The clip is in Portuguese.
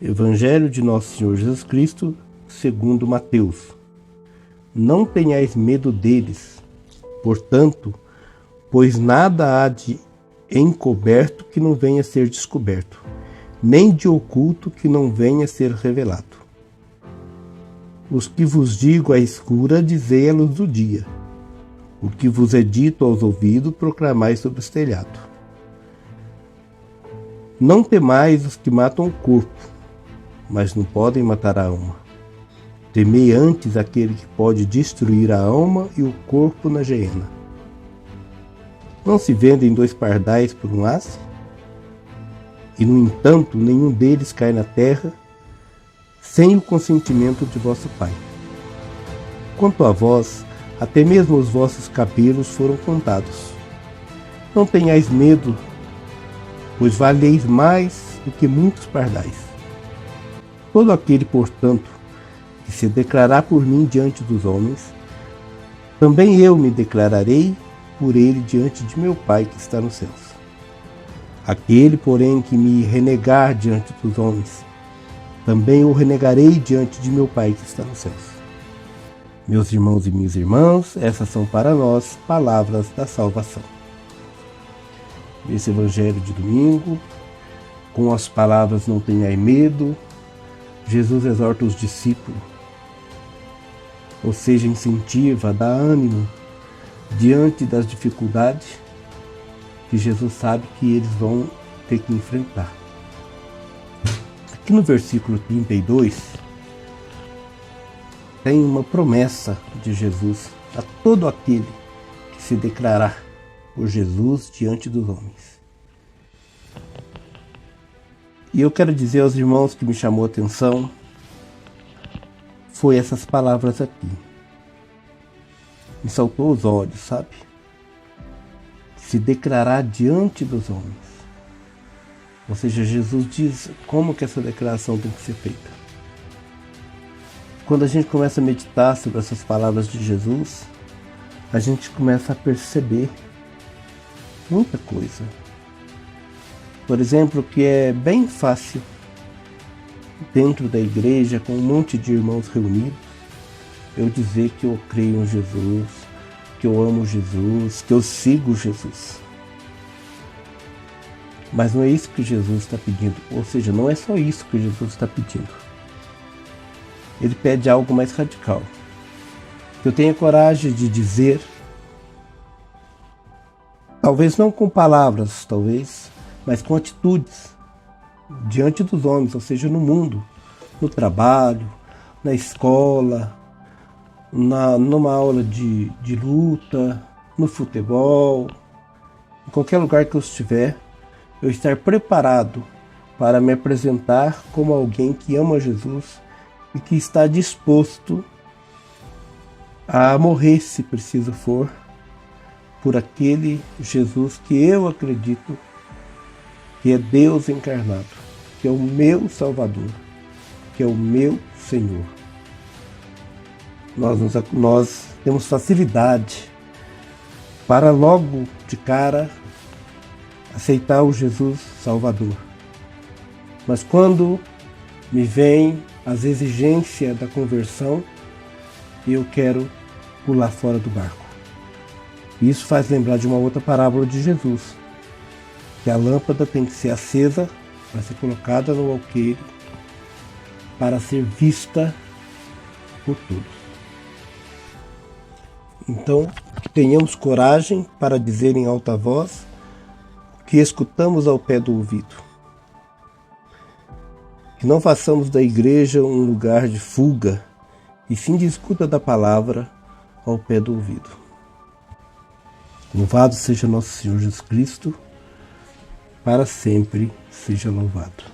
Evangelho de Nosso Senhor Jesus Cristo, segundo Mateus. Não tenhais medo deles, portanto, pois nada há de encoberto que não venha a ser descoberto, nem de oculto que não venha a ser revelado. Os que vos digo à escura, dizei à luz do dia. O que vos é dito aos ouvidos, proclamai sobre os telhados. Não temais os que matam o corpo, mas não podem matar a alma. Temei antes aquele que pode destruir a alma e o corpo na geena. Não se vendem 2 pardais por um aço? E, no entanto, nenhum deles cai na terra sem o consentimento de vosso Pai. Quanto a vós, até mesmo os vossos cabelos foram contados. Não tenhais medo, pois valeis mais do que muitos pardais. Todo aquele, portanto, que se declarar por mim diante dos homens, também eu me declararei por ele diante de meu Pai que está nos céus. Aquele, porém, que me renegar diante dos homens, também o renegarei diante de meu Pai que está nos céus. Meus irmãos e minhas irmãs, essas são para nós palavras da salvação. Esse Evangelho de domingo, com as palavras não tenhai medo, Jesus exorta os discípulos, ou seja, incentiva, dá ânimo diante das dificuldades que Jesus sabe que eles vão ter que enfrentar. Aqui no versículo 32, tem uma promessa de Jesus a todo aquele que se declarar por Jesus diante dos homens. E eu quero dizer aos irmãos que me chamou a atenção, foi essas palavras aqui. Me saltou os olhos, sabe? Se declarar diante dos homens. Ou seja, Jesus diz como que essa declaração tem que ser feita. Quando a gente começa a meditar sobre essas palavras de Jesus, a gente começa a perceber muita coisa. Por exemplo, que é bem fácil, dentro da igreja, com um monte de irmãos reunidos, eu dizer que eu creio em Jesus, que eu amo Jesus, que eu sigo Jesus. Mas não é isso que Jesus está pedindo. Ou seja, não é só isso que Jesus está pedindo. Ele pede algo mais radical. Que eu tenha coragem de dizer, talvez não com palavras, mas com atitudes, diante dos homens, ou seja, no mundo, no trabalho, na escola, numa aula de luta, no futebol, em qualquer lugar que eu estiver, eu estar preparado para me apresentar como alguém que ama Jesus e que está disposto a morrer, se preciso for, por aquele Jesus que eu acredito que é Deus encarnado, que é o meu Salvador, que é o meu Senhor. Nós temos facilidade para logo de cara aceitar o Jesus Salvador. Mas quando me vem as exigências da conversão, eu quero pular fora do barco. Isso faz lembrar de uma outra parábola de Jesus, que a lâmpada tem que ser acesa para ser colocada no alqueire para ser vista por todos. Então, que tenhamos coragem para dizer em alta voz o que escutamos ao pé do ouvido. Que não façamos da igreja um lugar de fuga, e sim de escuta da palavra ao pé do ouvido. Louvado seja nosso Senhor Jesus Cristo, para sempre seja louvado.